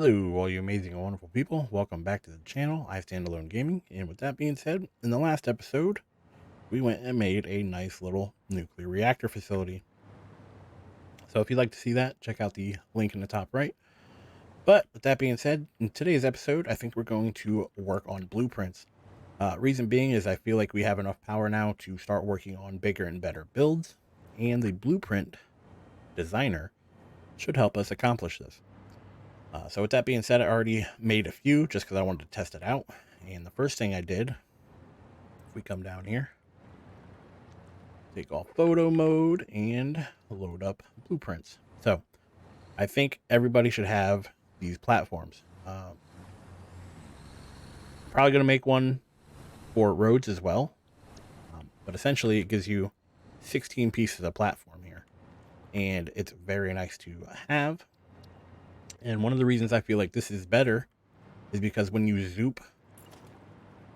Hello, all you amazing and wonderful people. Welcome back to the channel, IStandAlone Gaming. And with that being said, in the last episode, we went and made a nice little nuclear reactor facility. So if you'd like to see that, check out the link in the top right. But with that being said, in today's episode, I think we're going to work on blueprints. Reason being is I feel like we have enough power now to start working on bigger and better builds. And the blueprint designer should help us accomplish this. So with that being said, I already made a few just because I wanted to test it out. And the first thing I did, if we come down here, take off photo mode and load up blueprints. So I think everybody should have these platforms. Probably going to make one for roads as well. But essentially it gives you 16 pieces of platform here. And it's very nice to have. And one of the reasons I feel like this is better is because when you zoop,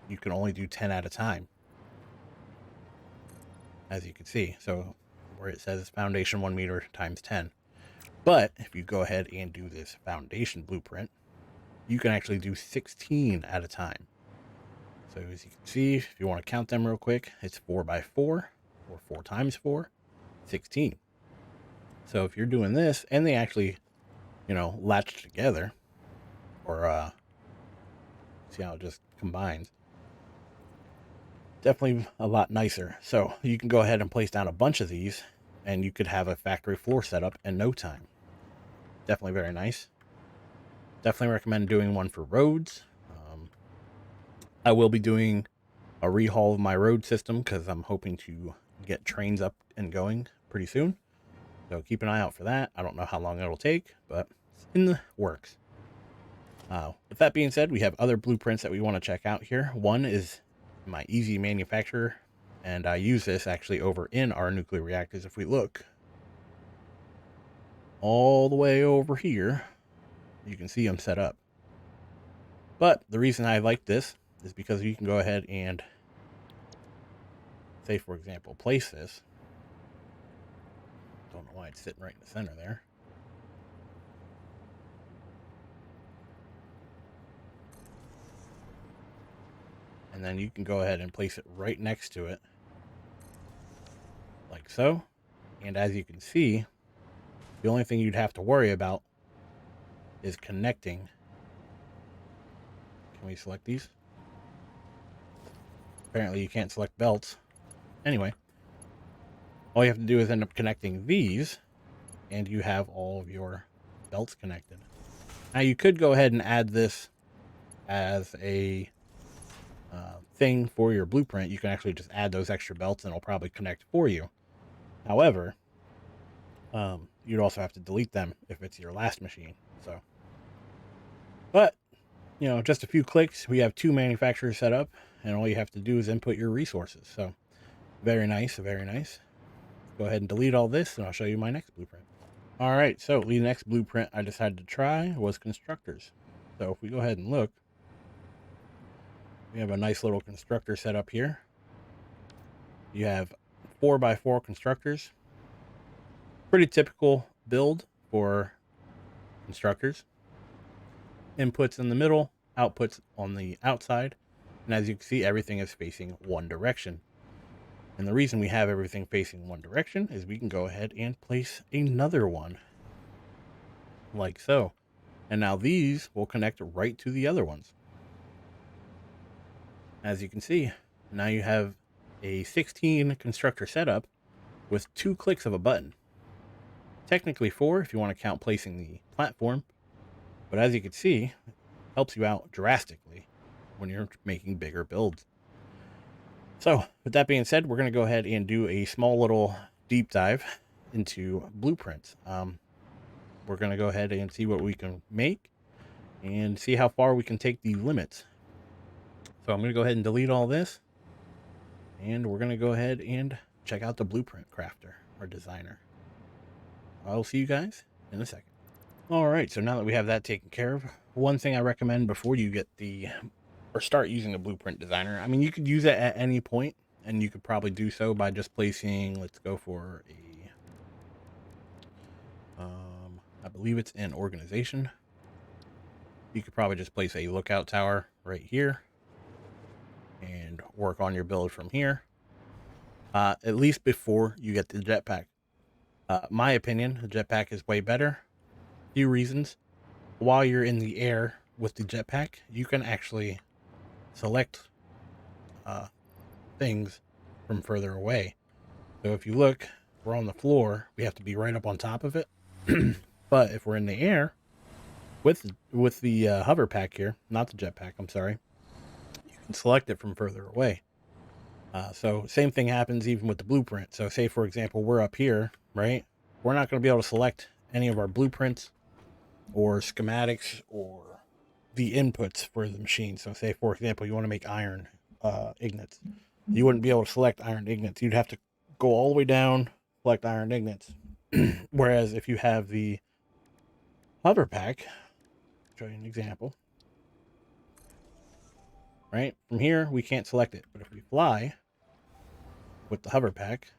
you can only do 10 at a time, as you can see. So where it says foundation 1 meter times 10. But if you go ahead and do this foundation blueprint, you can actually do 16 at a time. So as you can see, if you want to count them real quick, it's 4 by 4 or 4 times 4, 16. So if you're doing this and they actually, latch together, or see how it just combines, definitely a lot nicer. So you can go ahead and place down a bunch of these and you could have a factory floor set up in no time. Definitely very nice. Definitely recommend doing one for roads. I will be doing a rehaul of my road system because I'm hoping to get trains up and going pretty soon. So keep an eye out for that. I don't know how long it'll take, but it's in the works. With that being said, we have other blueprints that we want to check out here. One is my easy manufacturer, and I use this actually over in our nuclear reactors. If we look all the way over here, you can see them set up. But the reason I like this is because you can go ahead and, say for example, place this. Don't know why it's sitting right in the center there. And then you can go ahead and place it right next to it, like so. And as you can see, the only thing you'd have to worry about is connecting. Can we select these? Apparently you can't select belts. Anyway, all you have to do is end up connecting these, and you have all of your belts connected. Now you could go ahead and add this as a thing for your blueprint. You can actually just add those extra belts and it'll probably connect for you. However, you'd also have to delete them if it's your last machine. So, but just a few clicks, we have 2 manufacturers set up, and all you have to do is input your resources. So very nice, very nice. Go ahead and delete all this and I'll show you my next blueprint. All right, so the next blueprint I decided to try was constructors. So if we go ahead and look, we have a nice little constructor set up here. You have 4 by 4 constructors. Pretty typical build for constructors. Inputs in the middle, outputs on the outside. And as you can see, everything is facing one direction. And the reason we have everything facing one direction is we can go ahead and place another one, like so. And now these will connect right to the other ones. As you can see, now you have a 16 constructor setup with 2 clicks of a button. Technically 4 if you want to count placing the platform, but as you can see, it helps you out drastically when you're making bigger builds. So with that being said, we're going to go ahead and do a small little deep dive into blueprints. We're going to go ahead and see what we can make and see how far we can take the limits. So I'm going to go ahead and delete all this, and we're going to go ahead and check out the blueprint crafter or designer. I'll see you guys in a second. All right, so now that we have that taken care of, one thing I recommend before you get or start using the blueprint designer, I mean, you could use it at any point, and you could probably do so by just placing, let's go for a, I believe it's an organization. you could probably just place a lookout tower right here and work on your build from here. At least before you get the jetpack. My opinion, the jetpack is way better. Few reasons. While you're in the air with the jetpack, you can actually select things from further away. So if you look, we're on the floor, we have to be right up on top of it. But if we're in the air with the hover pack here, not the jetpack, I'm sorry, you can select it from further away. So same thing happens even with the blueprint. So say, for example, we're up here, right? We're not going to be able to select any of our blueprints or schematics or the inputs for the machine. So say, for example, you want to make iron ignits. You wouldn't be able to select iron ignits. You'd have to go all the way down, select iron ignits. Whereas if you have the hover pack, show you an example, right? From here, we can't select it. But if we fly with the hover pack,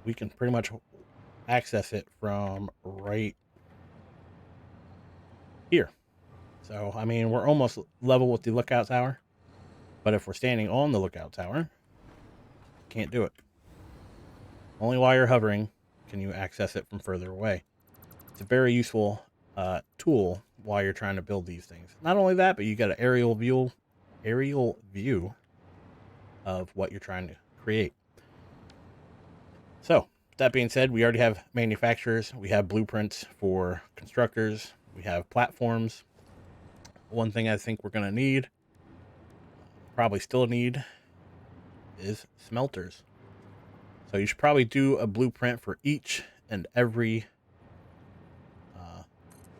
we can pretty much access it from right here. So, I mean, we're almost level with the lookout tower. But if we're standing on the lookout tower, can't do it. Only while you're hovering can you access it from further away. It's a very useful tool while you're trying to build these things. Not only that, but you got an aerial view of what you're trying to create. So, that being said, we already have manufacturers. We have blueprints for constructors. We have platforms. One thing I think we're going to need, probably still need, is smelters. So you should probably do a blueprint for each and every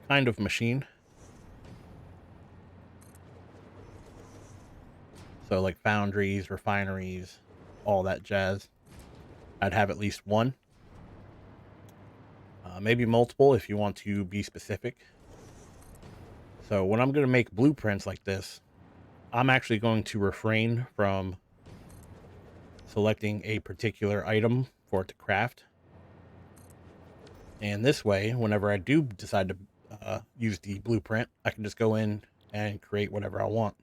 kind of machine. So like foundries, refineries, all that jazz. I'd have at least one. Maybe multiple if you want to be specific. So when I'm going to make blueprints like this, I'm actually going to refrain from selecting a particular item for it to craft. And this way, whenever I do decide to use the blueprint, I can just go in and create whatever I want.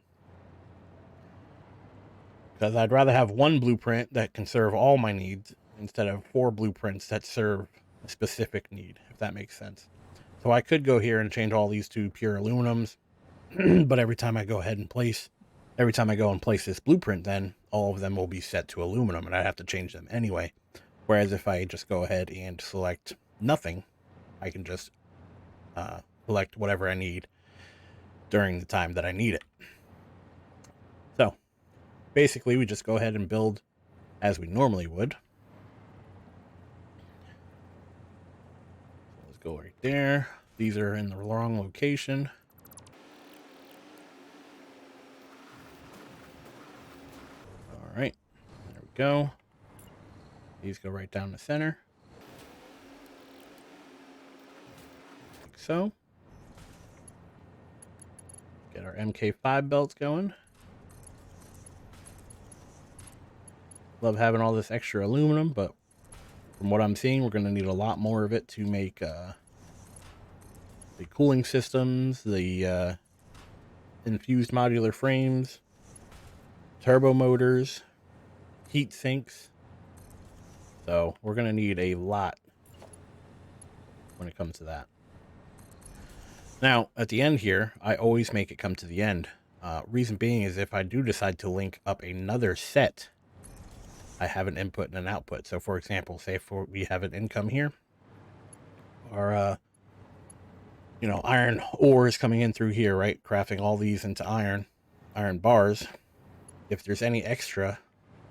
Because I'd rather have one blueprint that can serve all my needs instead of 4 blueprints that serve a specific need, if that makes sense. So I could go here and change all these to pure aluminums, but every time I go and place this blueprint, then all of them will be set to aluminum, and I'd have to change them anyway. Whereas if I just go ahead and select nothing, I can just select whatever I need during the time that I need it. So basically, we just go ahead and build as we normally would. So let's go right there. These are in the wrong location. All right, there we go. These go right down the center. Like so. Get our MK5 belts going. Love having all this extra aluminum, but from what I'm seeing, we're going to need a lot more of it to make the cooling systems, the infused modular frames, turbo motors, heat sinks. So we're going to need a lot when it comes to that. Now, at the end here, I always make it come to the end. Reason being is if I do decide to link up another set, I have an input and an output. So for example, say if we have an income here, or iron ore is coming in through here, right? Crafting all these into iron bars. If there's any extra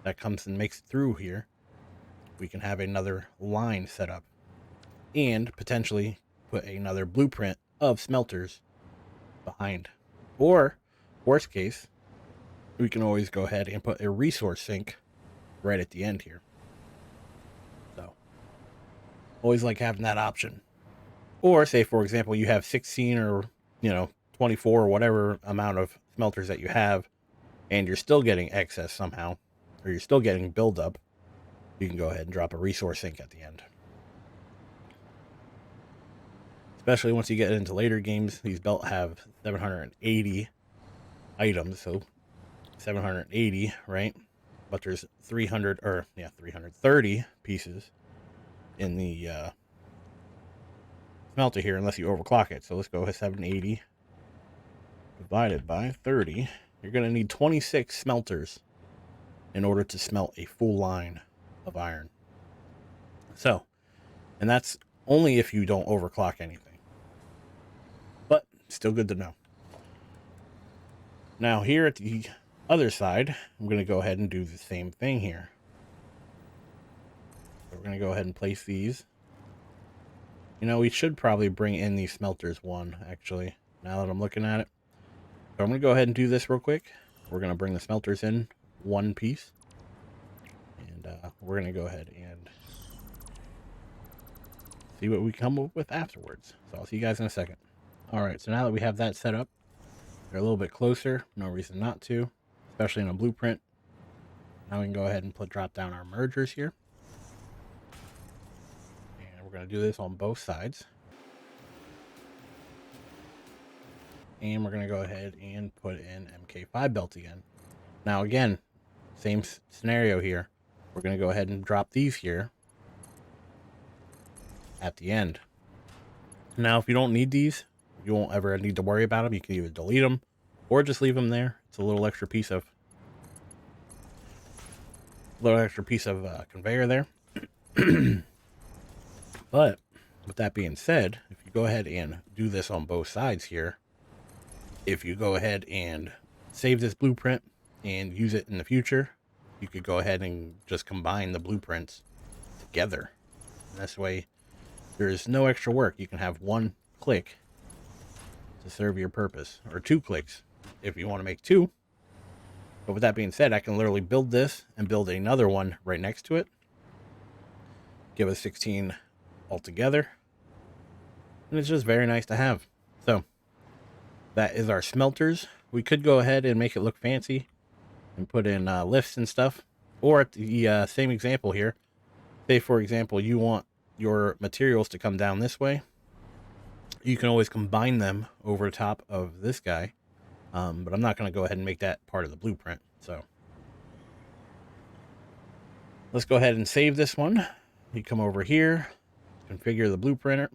that comes and makes it through here, we can have another line set up and potentially put another blueprint of smelters behind. Or worst case, we can always go ahead and put a resource sink right at the end here. So always like having that option. Or say, for example, you have 16 or 24 or whatever amount of smelters that you have, and you're still getting excess somehow, or you're still getting buildup, you can go ahead and drop a resource sink at the end. especially once you get into later games. These belts have 780 items, so 780, right? But there's 330 pieces in the smelter here, unless you overclock it. So let's go with 780 divided by 30. You're going to need 26 smelters in order to smelt a full line of iron. So, and that's only if you don't overclock anything. But still good to know. Now here at the other side, I'm going to go ahead and do the same thing here. So we're going to go ahead and place these. You know, we should probably bring in these smelters one, actually, now that I'm looking at it. So I'm going to go ahead and do this real quick. We're going to bring the smelters in one piece. And we're going to go ahead and see what we come up with afterwards. So I'll see you guys in a second. Alright, so now that we have that set up, they're a little bit closer. No reason not to, especially in a blueprint. Now we can go ahead and drop down our mergers here. And we're going to do this on both sides. And we're going to go ahead and put in MK5 belt again. Now again, same scenario here. We're going to go ahead and drop these here at the end. Now if you don't need these, you won't ever need to worry about them. You can either delete them or just leave them there. It's a little extra piece of conveyor there. But with that being said, if you go ahead and do this on both sides here, if you go ahead and save this blueprint and use it in the future, you could go ahead and just combine the blueprints together. And this way, there's no extra work. You can have one click to serve your purpose, or 2 clicks if you want to make 2. But with that being said, I can literally build this and build another one right next to it. Give us 16 altogether. And it's just very nice to have. So that is our smelters. We could go ahead and make it look fancy and put in lifts and stuff. Or at the same example here, say for example you want your materials to come down this way, you can always combine them over top of this guy. But I'm not going to go ahead and make that part of the blueprint. So let's go ahead and save this one. You come over here, configure the blueprinter,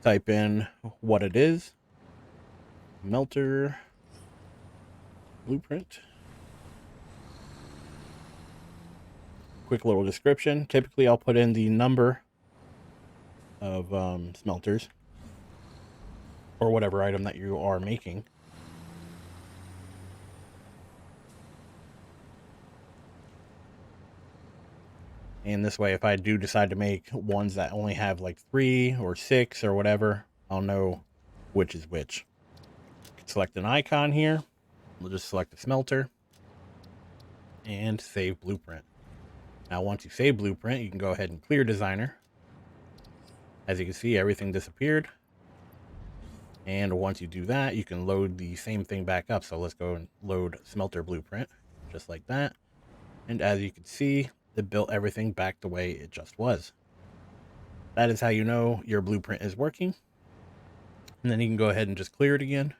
type in what it is, melter blueprint. Quick little description. Typically I'll put in the number of smelters or whatever item that you are making. And this way, if I do decide to make ones that only have like 3 or 6 or whatever, I'll know which is which. Select an icon here. We'll just select the smelter and save blueprint. Now, once you save blueprint, you can go ahead and clear designer. As you can see, everything disappeared. And once you do that, you can load the same thing back up. So let's go and load smelter blueprint, just like that. And as you can see, it built everything back the way it just was. That is how you know your blueprint is working. And then you can go ahead and just clear it again.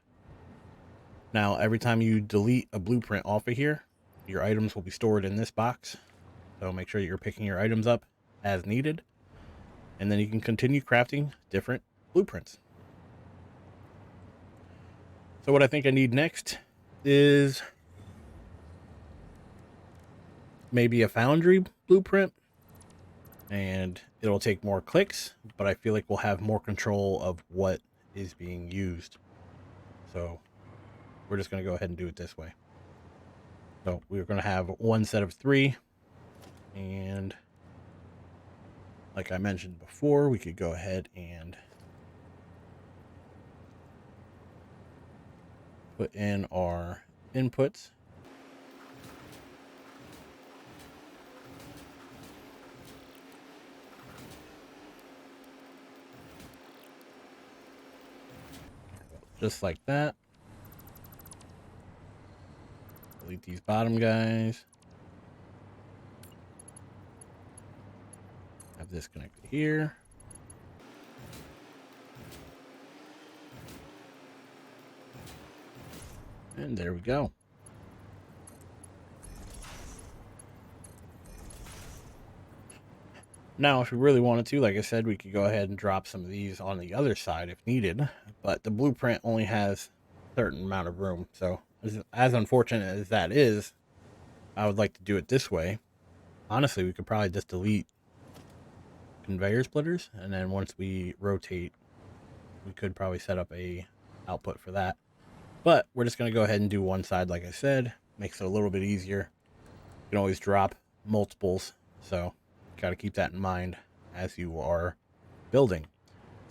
Now, every time you delete a blueprint off of here, your items will be stored in this box. So make sure you're picking your items up as needed. And then you can continue crafting different blueprints. So what I think I need next is maybe a foundry blueprint, and it'll take more clicks, but I feel like we'll have more control of what is being used. So we're just going to go ahead and do it this way. So we're going to have one set of 3, and like I mentioned before, we could go ahead and put in our inputs. Just like that. Delete these bottom guys. Have this connected here. And there we go. Now, if we really wanted to, like I said, we could go ahead and drop some of these on the other side if needed, but the blueprint only has a certain amount of room. So as unfortunate as that is, I would like to do it this way. Honestly, we could probably just delete conveyor splitters, and then once we rotate, we could probably set up a output for that. But we're just going to go ahead and do one side, like I said. Makes it a little bit easier. You can always drop multiples, so got to keep that in mind as you are building.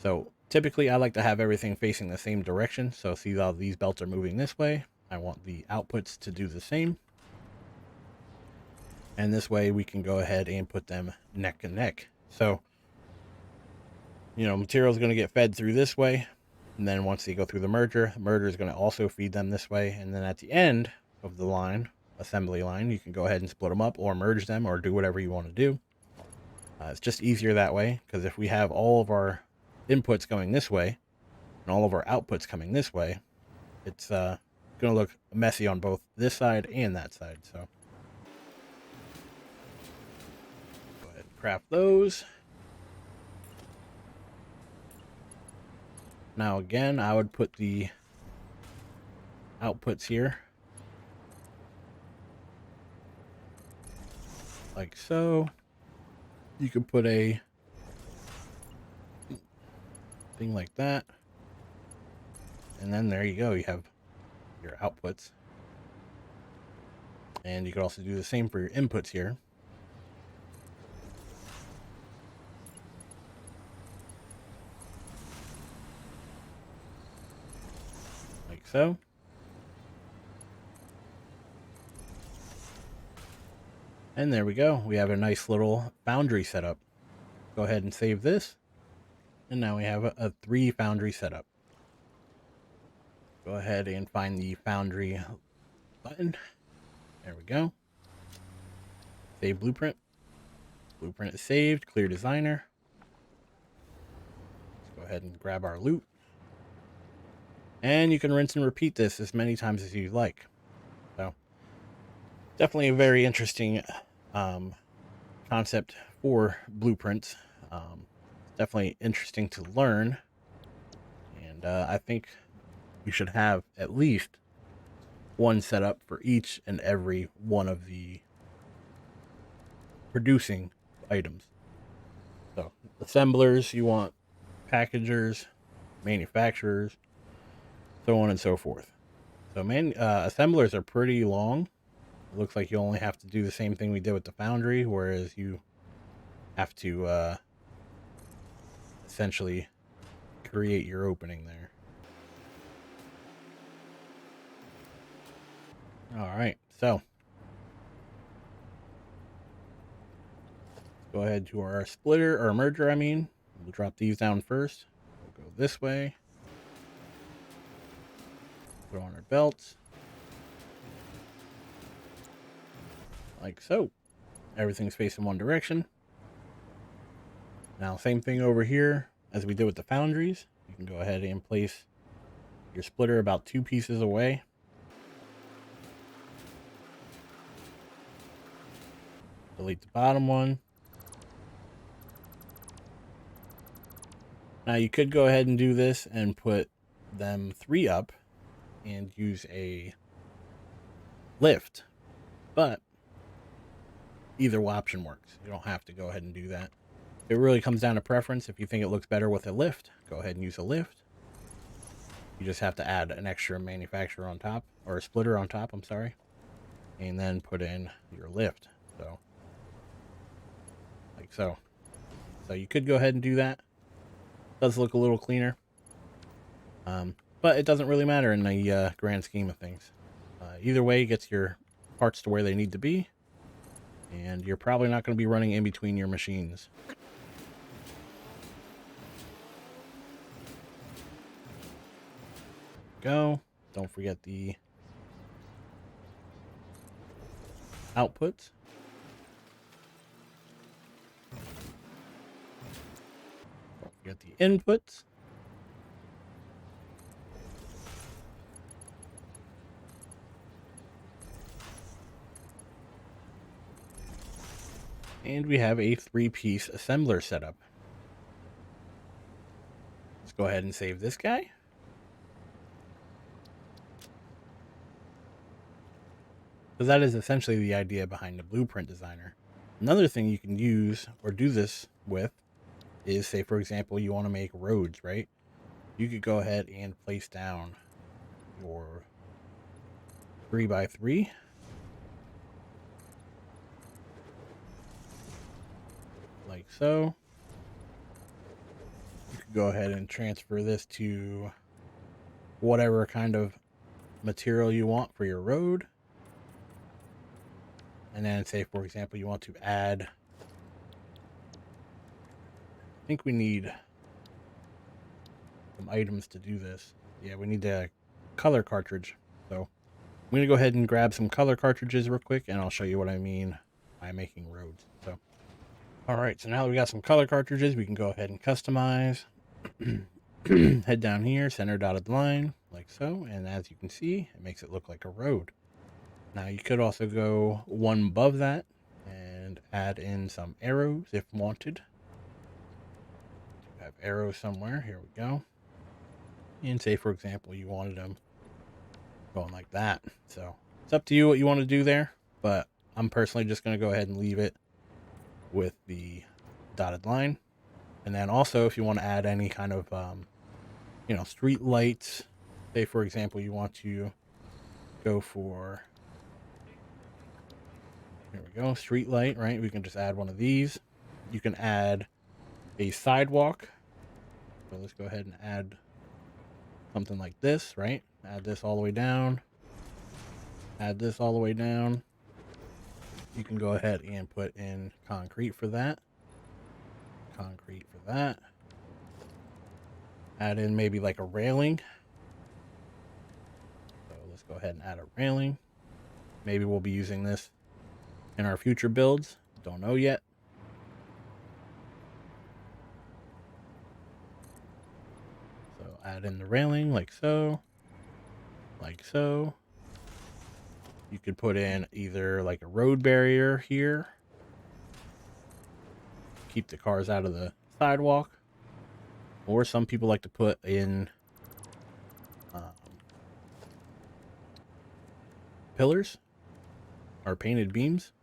So typically I like to have everything facing the same direction. So see how these belts are moving this way. I want the outputs to do the same. And this way we can go ahead and put them neck and neck. So, you know, material is going to get fed through this way. And then once they go through the merger is going to also feed them this way. And then at the end of the line, assembly line, you can go ahead and split them up or merge them or do whatever you want to do. It's just easier that way, because if we have all of our inputs going this way and all of our outputs coming this way, it's going to look messy on both this side and that side. So go ahead and craft those. Now again, I would put the outputs here like so. You could put a thing like that, and then there you go, you have your outputs. And you could also do the same for your inputs here. Like so. And there we go. We have a nice little foundry setup. Go ahead and save this. And now we have a 3 foundry setup. Go ahead and find the foundry button. There we go. Save blueprint. Blueprint is saved. Clear designer. Let's go ahead and grab our loot. And you can rinse and repeat this as many times as you like. So definitely a very interesting concept for blueprints. Definitely interesting to learn. And I think we should have at least one setup for each and every one of the producing items. So assemblers, you want packagers, manufacturers, so on and so forth. So assemblers are pretty long. It looks like you only have to do the same thing we did with the foundry, whereas you have to essentially create your opening there. All right, so go ahead to our splitter or merger. We'll drop these down first. We'll go this way. Put on our belts. Like so. Everything's facing one direction. Now, same thing over here as we did with the foundries. You can go ahead and place your splitter about 2 pieces away. Delete the bottom one. Now, you could go ahead and do this and put them 3 up and use a lift, but either option works. You don't have to go ahead and do that. It really comes down to preference. If you think it looks better with a lift, go ahead and use a lift. You just have to add an extra manufacturer on top, or a splitter on top, I'm sorry, and then put in your lift. So, like so. So you could go ahead and do that. Does look a little cleaner, but it doesn't really matter in the grand scheme of things. Either way, gets your parts to where they need to be, and you're probably not going to be running in between your machines. Go. Don't forget the outputs. Don't forget the inputs. And we have a 3-piece assembler setup. Let's go ahead and save this guy. So that is essentially the idea behind the blueprint designer. Another thing you can use or do this with is, say for example, you want to make roads, right? You could go ahead and place down your 3x3. Like so. You could go ahead and transfer this to whatever kind of material you want for your road. And then say, for example, you want to add, I think we need some items to do this. Yeah, we need a color cartridge. So I'm going to go ahead and grab some color cartridges real quick, and I'll show you what I mean by making roads. So, all right, so now that we got some color cartridges, we can go ahead and customize. Head down here, center dotted line, like so. And as you can see, it makes it look like a road. Now you could also go one above that and add in some arrows if wanted. Have arrows somewhere. Here we go. And say, for example, you wanted them going like that. So it's up to you what you want to do there. But I'm personally just going to go ahead and leave it with the dotted line. And then also, if you want to add any kind of, street lights, say, for example, you want to go for, here we go, street light, right? We can just add one of these. You can add a sidewalk. So let's go ahead and add something like this, right? Add this all the way down. Add this all the way down. You can go ahead and put in concrete for that. Concrete for that. Add in maybe like a railing. So let's go ahead and add a railing. Maybe we'll be using this in our future builds. Don't know yet. So add in the railing like so. Like so. You could put in either like a road barrier here. Keep the cars out of the sidewalk. Or some people like to put in pillars or painted beams.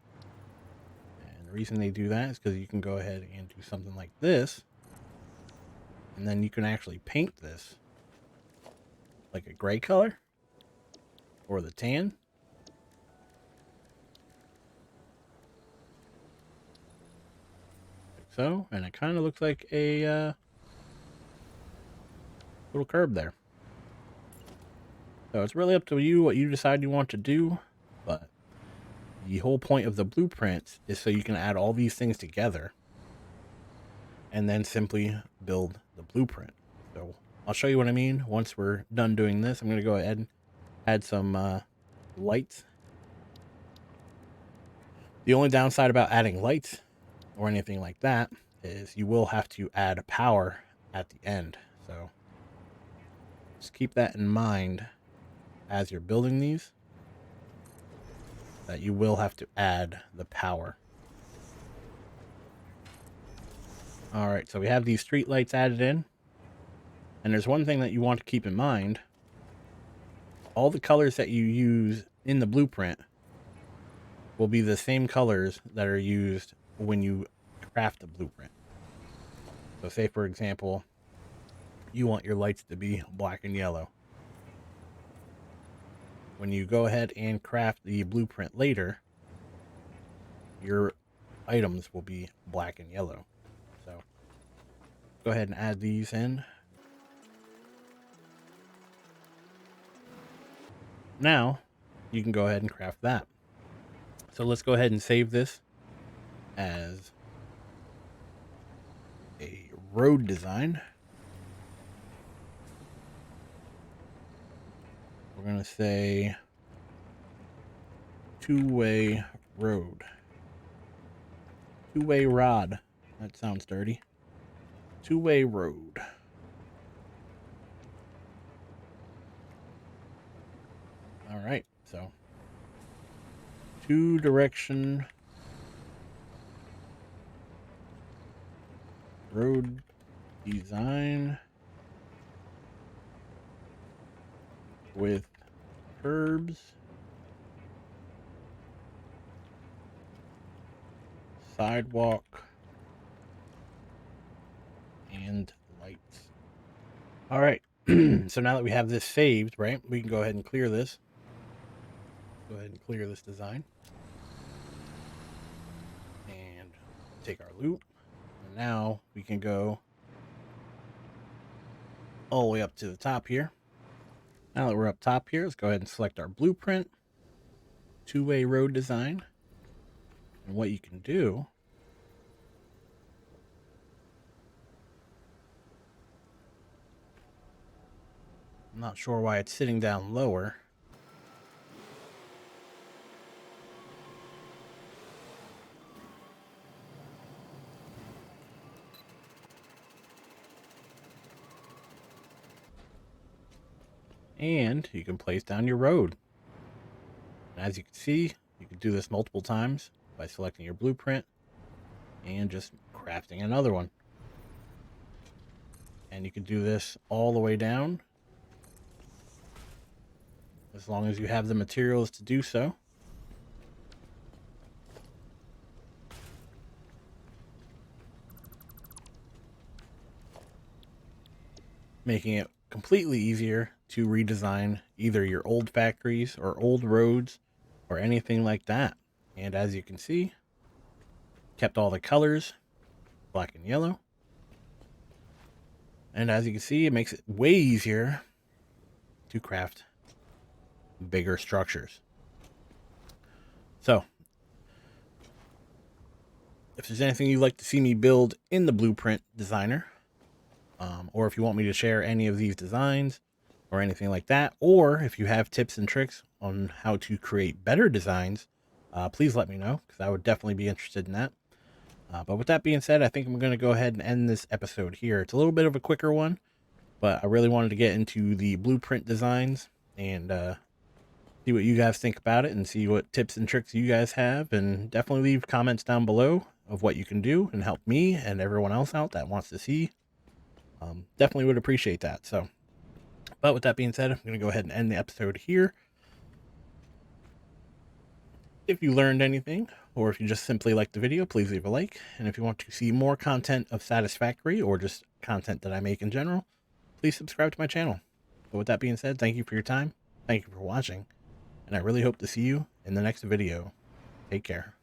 And the reason they do that is because you can go ahead and do something like this. And then you can actually paint this like a gray color or the tan. Like so. And it kind of looks like a little curb there. So it's really up to you what you decide you want to do. But the whole point of the blueprints is so you can add all these things together and then simply build the blueprint. So I'll show you what I mean once we're done doing this. I'm going to go ahead and add some lights. The only downside about adding lights or anything like that is you will have to add power at the end. So just keep that in mind as you're building these, that you will have to add the power. All right, so we have these street lights added in. And there's one thing that you want to keep in mind. All the colors that you use in the blueprint will be the same colors that are used when you craft the blueprint. So say, for example, you want your lights to be black and yellow. When you go ahead and craft the blueprint later, your items will be black and yellow. So go ahead and add these in. Now you can go ahead and craft that. So let's go ahead and save this as a road design. We're going to say two-way road. Two-way rod. That sounds dirty. Two-way road. All right, so two-direction road design with curbs, sidewalk, and lights. All right. So now that we have this saved, right, we can go ahead and clear this. Go ahead and clear this design. And take our loot. And now we can go all the way up to the top here. Now that we're up top here, let's go ahead and select our blueprint, two-way road design. And what you can do I'm not sure why it's sitting down lower. And you can place down your road. And as you can see, you can do this multiple times by selecting your blueprint and just crafting another one. And you can do this all the way down as long as you have the materials to do so. Making it completely easier to redesign either your old factories or old roads or anything like that. And as you can see, kept all the colors, black and yellow. And as you can see, it makes it way easier to craft bigger structures. So, if there's anything you'd like to see me build in the Blueprint Designer, or if you want me to share any of these designs or anything like that, or if you have tips and tricks on how to create better designs, please let me know, because I would definitely be interested in that. But with that being said, I think I'm going to go ahead and end this episode here. It's a little bit of a quicker one, but I really wanted to get into the blueprint designs and see what you guys think about it and see what tips and tricks you guys have. And definitely leave comments down below of what you can do and help me and everyone else out that wants to see. Definitely would appreciate that. So, but with that being said, I'm going to go ahead and end the episode here. If you learned anything, or if you just simply liked the video, please leave a like. And if you want to see more content of Satisfactory or just content that I make in general, please subscribe to my channel. But with that being said, thank you for your time. Thank you for watching. And I really hope to see you in the next video. Take care.